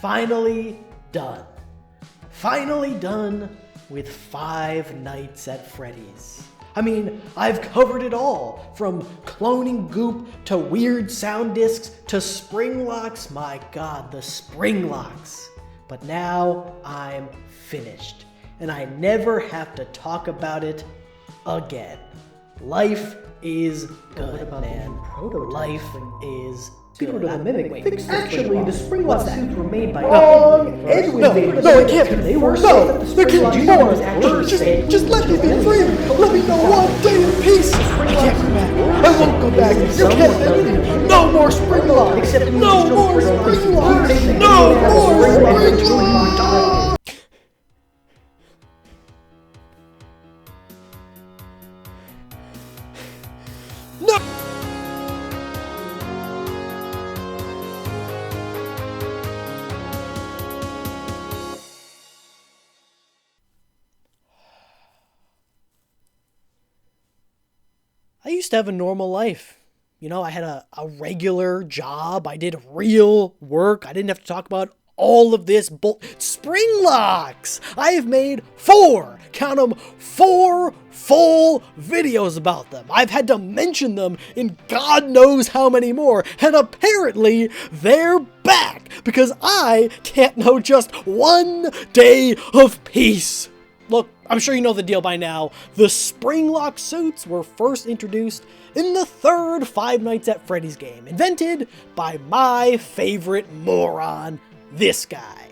finally done. Finally done with Five Nights at Freddy's. I mean, I've covered it all, from cloning goop to weird sound discs to Springlocks. My God, the Springlocks. But now I'm finished, and I never have to talk about it again. Life is good, man. Life is good. Actually, the Springlock Suits were made by Edwin. No, it can't be. They were No, there can't be more. Just let me be free. Let me know one day in peace. I can't go back. I won't go back. You can't. No more Springlock. No more Springlock. No more Springlock. No. I used to have a normal life. You know, I had a regular job. I did real work. I didn't have to talk about all of this Springlocks. I have made 4, count them, 4 full videos about them. I've had to mention them in God knows how many more, and apparently they're back because I can't know just one day of peace. Look, I'm sure you know the deal by now. The Springlock Suits were first introduced in the 3rd Five Nights at Freddy's game, invented by my favorite moron, this guy.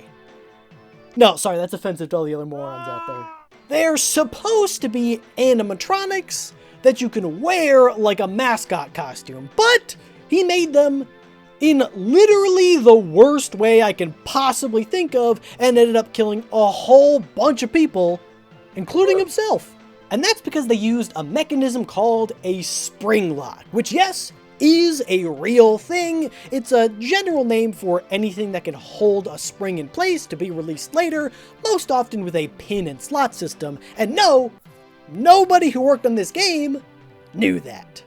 No, sorry, that's offensive to all the other morons out there. They're supposed to be animatronics that you can wear like a mascot costume, but he made them in literally the worst way I can possibly think of and ended up killing a whole bunch of people, including himself. And that's because they used a mechanism called a spring lock, which, yes, is a real thing. It's a general name for anything that can hold a spring in place to be released later, most often with a pin and slot system. And no, nobody who worked on this game knew that.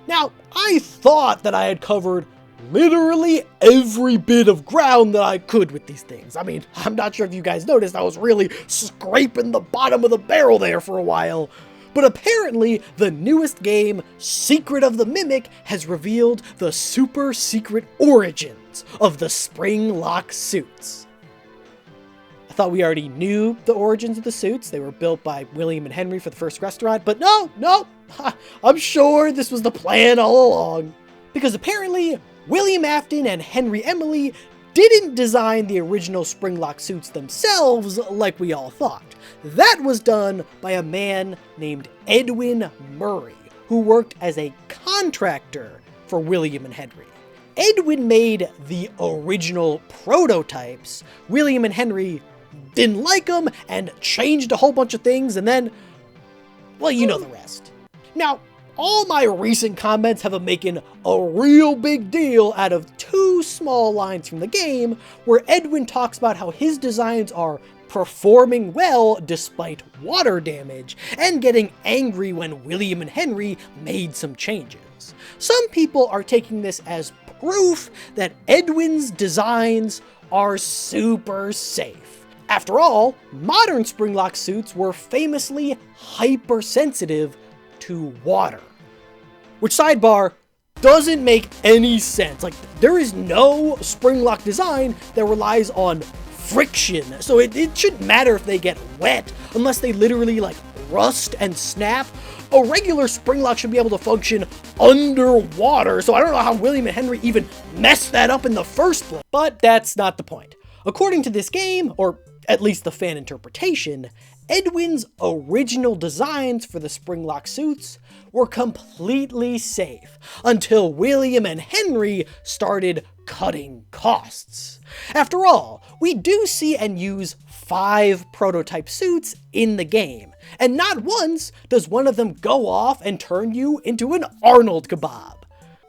Now, I thought that I had covered literally every bit of ground that I could with these things. I mean, I'm not sure if you guys noticed, I was really scraping the bottom of the barrel there for a while. But apparently, the newest game, Secret of the Mimic, has revealed the super secret origins of the Springlock Suits. I thought we already knew the origins of the suits. They were built by William and Henry for the first restaurant, but no, I'm sure this was the plan all along. Because apparently, William Afton and Henry Emily didn't design the original Springlock Suits themselves like we all thought. That was done by a man named Edwin Murray, who worked as a contractor for William and Henry. Edwin made the original prototypes. William and Henry didn't like them and changed a whole bunch of things, and then, well, you know the rest. Now, all my recent comments have been making a real big deal out of 2 small lines from the game where Edwin talks about how his designs are performing well despite water damage and getting angry when William and Henry made some changes. Some people are taking this as proof that Edwin's designs are super safe. After all, modern Springlock Suits were famously hypersensitive to water. Which, sidebar, doesn't make any sense. Like, there is no Springlock design that relies on friction, so it shouldn't matter if they get wet, unless they literally, like, rust and snap. A regular Springlock should be able to function underwater, so I don't know how William and Henry even messed that up in the first place. But that's not the point. According to this game, or at least the fan interpretation, Edwin's original designs for the Springlock Suits were completely safe until William and Henry started cutting costs. After all, we do see and use 5 prototype suits in the game, and not once does one of them go off and turn you into an Arnold kebab.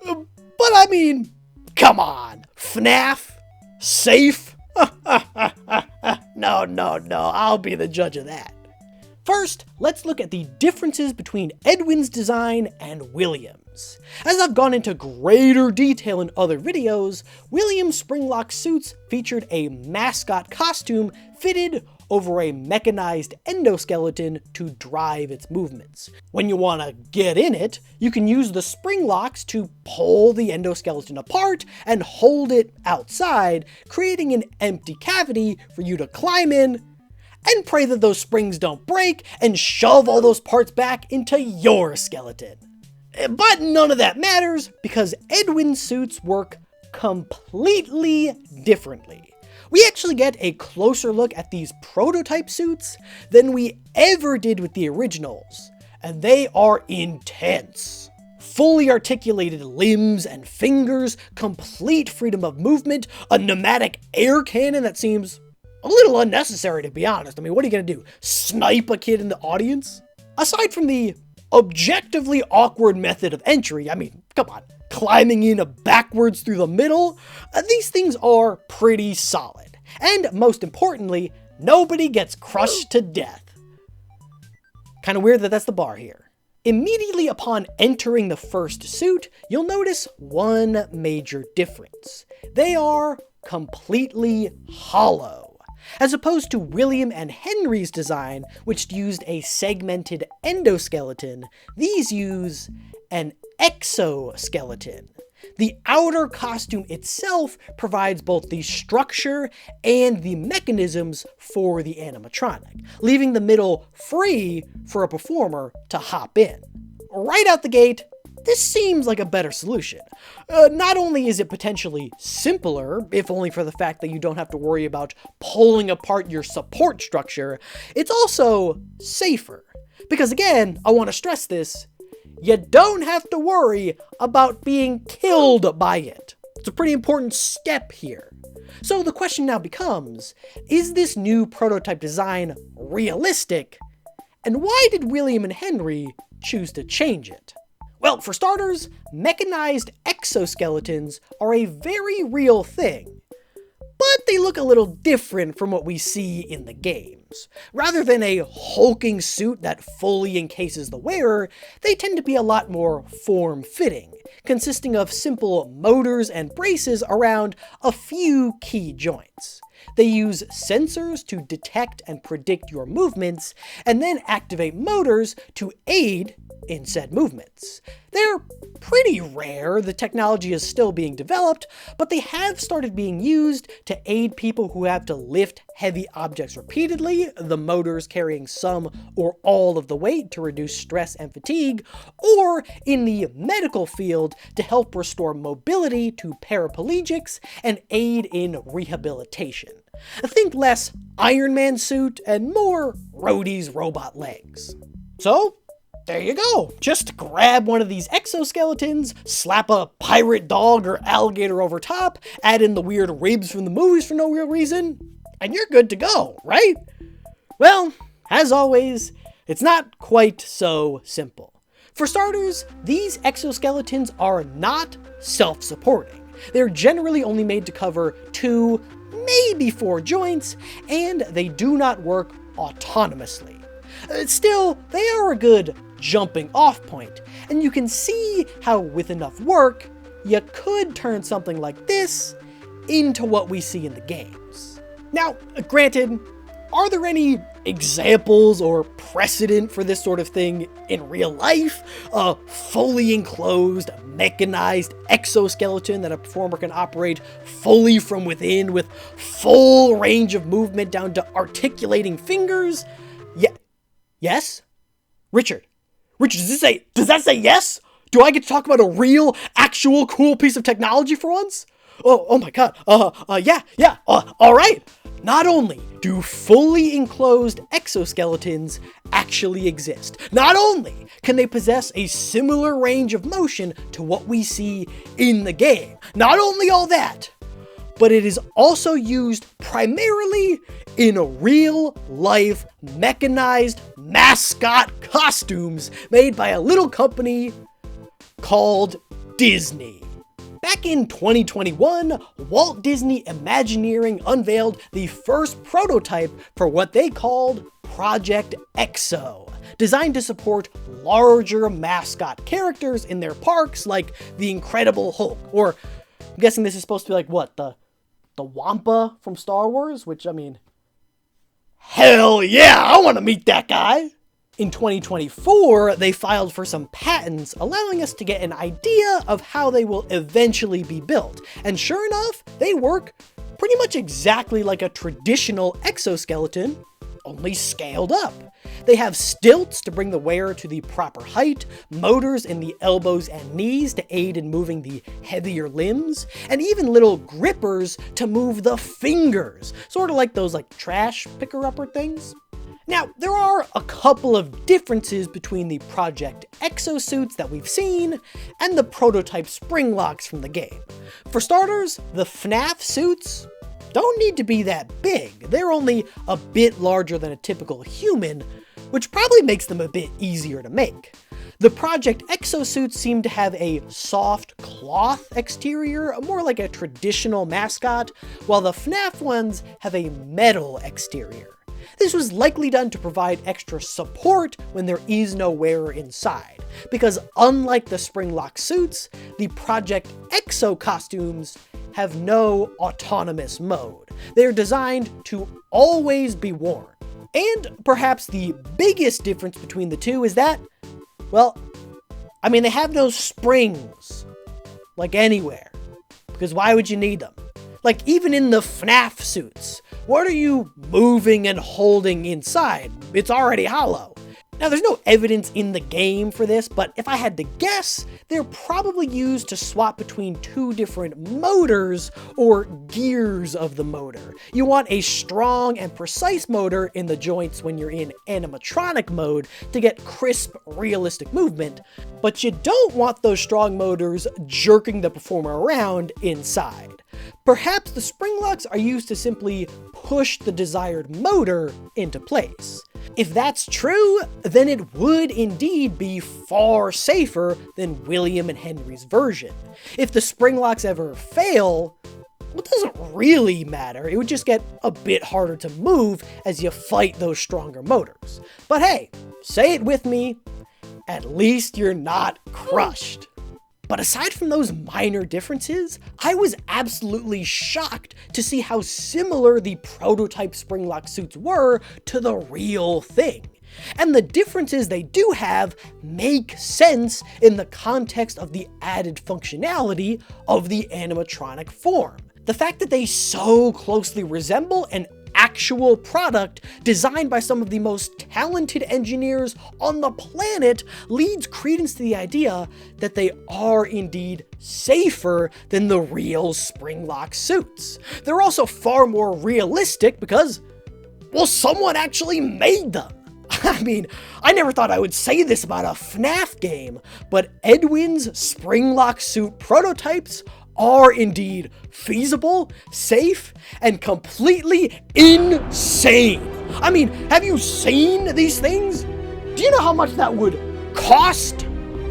But I mean, come on, FNAF? Safe? No, I'll be the judge of that. First, let's look at the differences between Edwin's design and William's. As I've gone into greater detail in other videos, William's Springlock Suits featured a mascot costume fitted over a mechanized endoskeleton to drive its movements. When you want to get in it, you can use the spring locks to pull the endoskeleton apart and hold it outside, creating an empty cavity for you to climb in and pray that those springs don't break and shove all those parts back into your skeleton. But none of that matters because Edwin's suits work completely differently. We actually get a closer look at these prototype suits than we ever did with the originals, and they are intense. Fully articulated limbs and fingers, complete freedom of movement, a pneumatic air cannon that seems a little unnecessary, to be honest. I mean, what are you gonna do? Snipe a kid in the audience? Aside from the objectively awkward method of entry, I mean, come on, climbing in backwards through the middle, these things are pretty solid. And most importantly, nobody gets crushed to death. Kind of weird that that's the bar here. Immediately upon entering the first suit, you'll notice one major difference. They are completely hollow. As opposed to William and Henry's design, which used a segmented endoskeleton, these use an exoskeleton. The outer costume itself provides both the structure and the mechanisms for the animatronic, leaving the middle free for a performer to hop in. Right out the gate, this seems like a better solution. Not only is it potentially simpler, if only for the fact that you don't have to worry about pulling apart your support structure, it's also safer. Because again, I want to stress this, you don't have to worry about being killed by it. It's a pretty important step here. So the question now becomes, is this new prototype design realistic? And why did William and Henry choose to change it? Well, for starters, mechanized exoskeletons are a very real thing, but they look a little different from what we see in the games. Rather than a hulking suit that fully encases the wearer, they tend to be a lot more form-fitting, consisting of simple motors and braces around a few key joints. They use sensors to detect and predict your movements, and then activate motors to aid in said movements. They're pretty rare, the technology is still being developed, but they have started being used to aid people who have to lift heavy objects repeatedly, the motors carrying some or all of the weight to reduce stress and fatigue, or in the medical field to help restore mobility to paraplegics and aid in rehabilitation. Think less Iron Man suit and more Rhodey's robot legs. So, there you go. Just grab one of these exoskeletons, slap a pirate dog or alligator over top, add in the weird ribs from the movies for no real reason, and you're good to go, right? Well, as always, it's not quite so simple. For starters, these exoskeletons are not self-supporting. They're generally only made to cover 2, maybe 4 joints, and they do not work autonomously. Still, they are a good jumping off point, and you can see how with enough work, you could turn something like this into what we see in the games. Now, granted, are there any examples or precedent for this sort of thing in real life? A fully enclosed, mechanized exoskeleton that a performer can operate fully from within with full range of movement down to articulating fingers? Yeah. Yes? Richard, does that say yes? Do I get to talk about a real, actual cool piece of technology for once? Oh my god, yeah, alright. Not only do fully enclosed exoskeletons actually exist, not only can they possess a similar range of motion to what we see in the game, not only all that, but it is also used primarily in real-life mechanized mascot costumes made by a little company called Disney. Back in 2021, Walt Disney Imagineering unveiled the first prototype for what they called Project EXO, designed to support larger mascot characters in their parks like the Incredible Hulk, or I'm guessing this is supposed to be like, what, the Wampa from Star Wars? Which, I mean, hell yeah, I want to meet that guy! In 2024, they filed for some patents, allowing us to get an idea of how they will eventually be built. And sure enough, they work pretty much exactly like a traditional exoskeleton, only scaled up. They have stilts to bring the wearer to the proper height, motors in the elbows and knees to aid in moving the heavier limbs, and even little grippers to move the fingers, sort of like those trash picker-upper things. Now, there are a couple of differences between the Project EXO suits that we've seen and the prototype Springlocks from the game. For starters, the FNAF suits don't need to be that big. They're only a bit larger than a typical human, which probably makes them a bit easier to make. The Project EXO suits seem to have a soft cloth exterior, more like a traditional mascot, while the FNAF ones have a metal exterior. This was likely done to provide extra support when there is no wearer inside, because unlike the Springlock suits, the Project EXO costumes have no autonomous mode. They are designed to always be worn. And perhaps the biggest difference between the two is that, well, I mean, they have no springs, like anywhere, because why would you need them? Like, even in the FNAF suits, what are you moving and holding inside? It's already hollow. Now, there's no evidence in the game for this, but if I had to guess, they're probably used to swap between two different motors or gears of the motor. You want a strong and precise motor in the joints when you're in animatronic mode to get crisp, realistic movement, but you don't want those strong motors jerking the performer around inside. Perhaps the Springlocks are used to simply push the desired motor into place. If that's true, then it would indeed be far safer than William and Henry's version. If the Springlocks ever fail, well, it doesn't really matter. It would just get a bit harder to move as you fight those stronger motors. But hey, say it with me, at least you're not crushed. But aside from those minor differences, I was absolutely shocked to see how similar the prototype Springlock suits were to the real thing. And the differences they do have make sense in the context of the added functionality of the animatronic form. The fact that they so closely resemble an actual product designed by some of the most talented engineers on the planet leads credence to the idea that they are indeed safer than the real Springlock suits. They're also far more realistic because, well, someone actually made them. I mean, I never thought I would say this about a FNAF game, but Edwin's Springlock suit prototypes are indeed feasible, safe, and completely insane. I mean, have you seen these things? Do you know how much that would cost?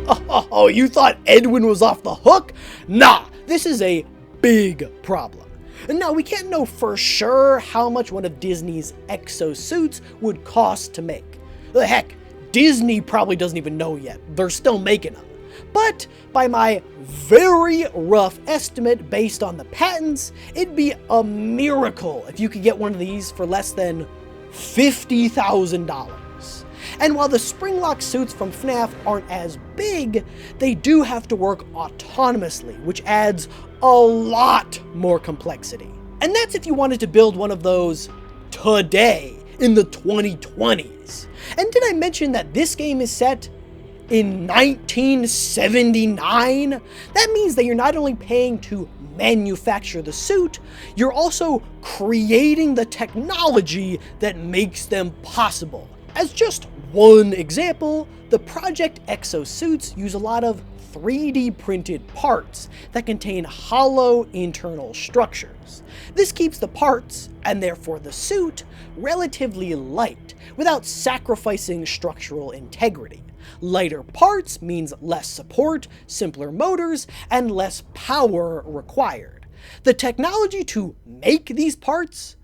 Oh, you thought Edwin was off the hook? Nah, this is a big problem. Now, we can't know for sure how much one of Disney's EXO suits would cost to make. Heck, Disney probably doesn't even know yet. They're still making them. But by my very rough estimate based on the patents, it'd be a miracle if you could get one of these for less than $50,000. And while the Springlock suits from FNAF aren't as big, they do have to work autonomously, which adds a lot more complexity. And that's if you wanted to build one of those today in the 2020s. And did I mention that this game is set in 1979? That means that you're not only paying to manufacture the suit, you're also creating the technology that makes them possible. As just one example, the Project EXO suits use a lot of 3D printed parts that contain hollow internal structures. This keeps the parts, and therefore the suit, relatively light, without sacrificing structural integrity. Lighter parts means less support, simpler motors, and less power required. The technology to make these parts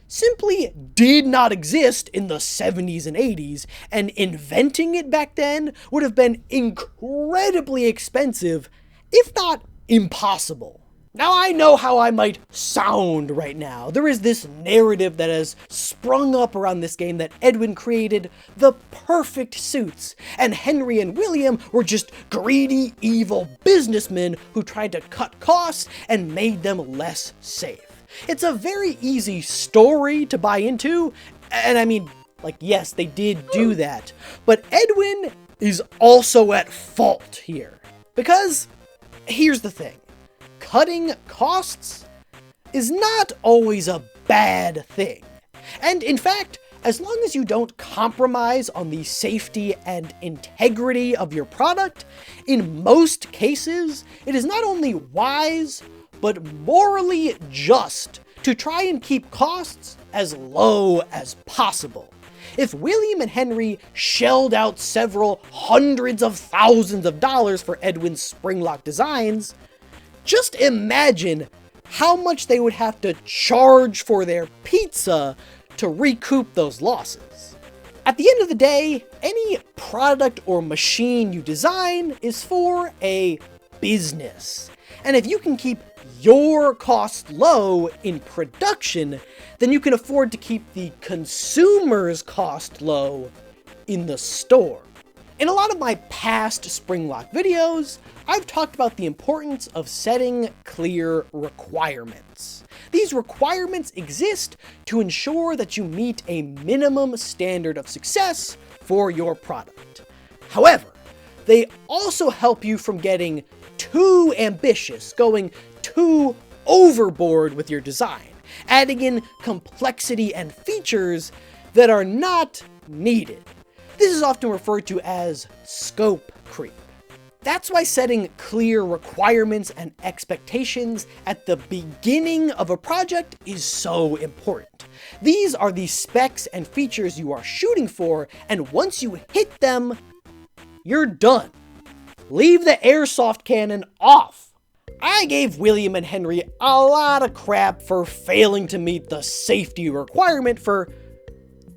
simply did not exist in the 70s and 80s, and inventing it back then would have been incredibly expensive, if not impossible. Now, I know how I might sound right now. There is this narrative that has sprung up around this game that Edwin created the perfect suits, and Henry and William were just greedy, evil businessmen who tried to cut costs and made them less safe. It's a very easy story to buy into, and I mean, like, yes, they did do that, but Edwin is also at fault here. Because, here's the thing. Cutting costs is not always a bad thing. And in fact, as long as you don't compromise on the safety and integrity of your product, in most cases, it is not only wise, but morally just to try and keep costs as low as possible. If William and Henry shelled out several hundreds of thousands of dollars for Edwin's Springlock designs, just imagine how much they would have to charge for their pizza to recoup those losses. At the end of the day, any product or machine you design is for a business. And if you can keep your costs low in production, then you can afford to keep the consumer's cost low in the store. In a lot of my past Springlock videos, I've talked about the importance of setting clear requirements. These requirements exist to ensure that you meet a minimum standard of success for your product. However, they also help you from getting too ambitious, going too overboard with your design, adding in complexity and features that are not needed. This is often referred to as scope creep. That's why setting clear requirements and expectations at the beginning of a project is so important. These are the specs and features you are shooting for, and once you hit them, you're done. Leave the airsoft cannon off. I gave William and Henry a lot of crap for failing to meet the safety requirement for,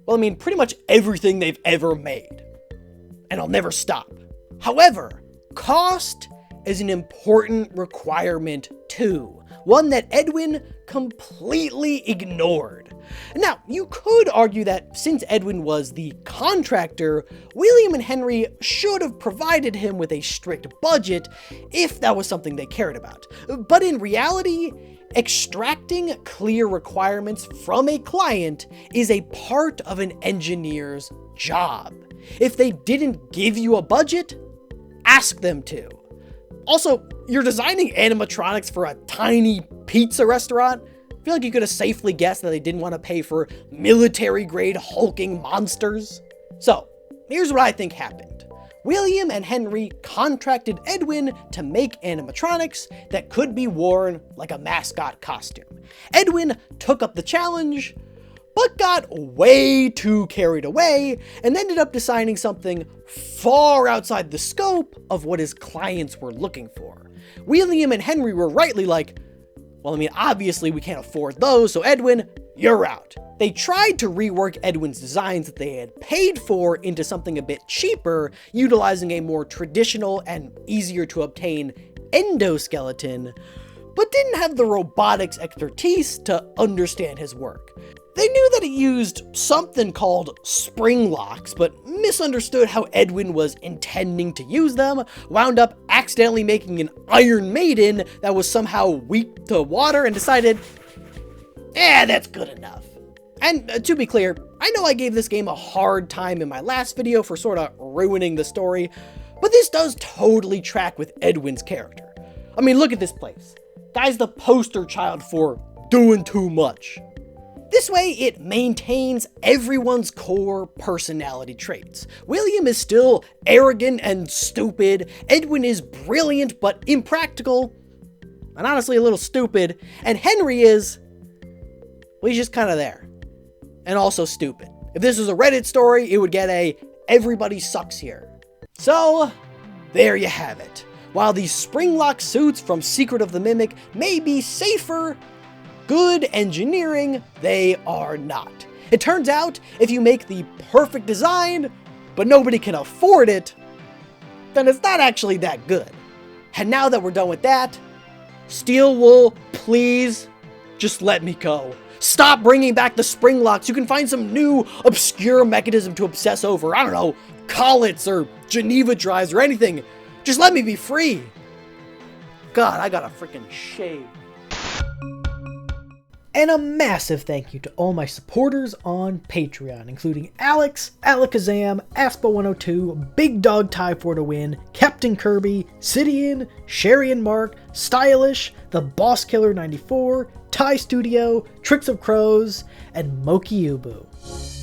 well, I mean, pretty much everything they've ever made. And I'll never stop. However, cost is an important requirement too, one that Edwin completely ignored. Now, you could argue that since Edwin was the contractor, William and Henry should have provided him with a strict budget if that was something they cared about. But in reality, extracting clear requirements from a client is a part of an engineer's job. If they didn't give you a budget, ask them to. Also, you're designing animatronics for a tiny pizza restaurant. I feel like you could have safely guessed that they didn't want to pay for military-grade hulking monsters. So, here's what I think happened. William and Henry contracted Edwin to make animatronics that could be worn like a mascot costume. Edwin took up the challenge, but got way too carried away and ended up designing something far outside the scope of what his clients were looking for. William and Henry were rightly like, well, I mean, obviously we can't afford those, so Edwin, you're out. They tried to rework Edwin's designs that they had paid for into something a bit cheaper, utilizing a more traditional and easier to obtain endoskeleton, but didn't have the robotics expertise to understand his work. They knew that it used something called spring locks, but misunderstood how Edwin was intending to use them, wound up accidentally making an Iron Maiden that was somehow weak to water, and decided, that's good enough. And to be clear, I know I gave this game a hard time in my last video for sort of ruining the story, but this does totally track with Edwin's character. I mean, look at this place. Guy's the poster child for doing too much. This way, it maintains everyone's core personality traits. William is still arrogant and stupid, Edwin is brilliant but impractical, and honestly a little stupid, and Henry is, well, he's just kind of there. And also stupid. If this was a Reddit story, it would get a everybody sucks here. So, there you have it. While these Springlock suits from Secret of the Mimic may be safer, good engineering, they are not. It turns out, if you make the perfect design, but nobody can afford it, then it's not actually that good. And now that we're done with that, Steel Wool, please, just let me go. Stop bringing back the Springlocks. You can find some new, obscure mechanism to obsess over. I don't know, collets or Geneva drives or anything. Just let me be free. God, I gotta freaking shave. And a massive thank you to all my supporters on Patreon, including Alex, Alakazam, Aspa102, Big Dog Tie for to Win, Captain Kirby, Sidian, Sherry and Mark, Stylish, The Boss Killer 94, Tie Studio, Tricks of Crows, and Moki Ubu.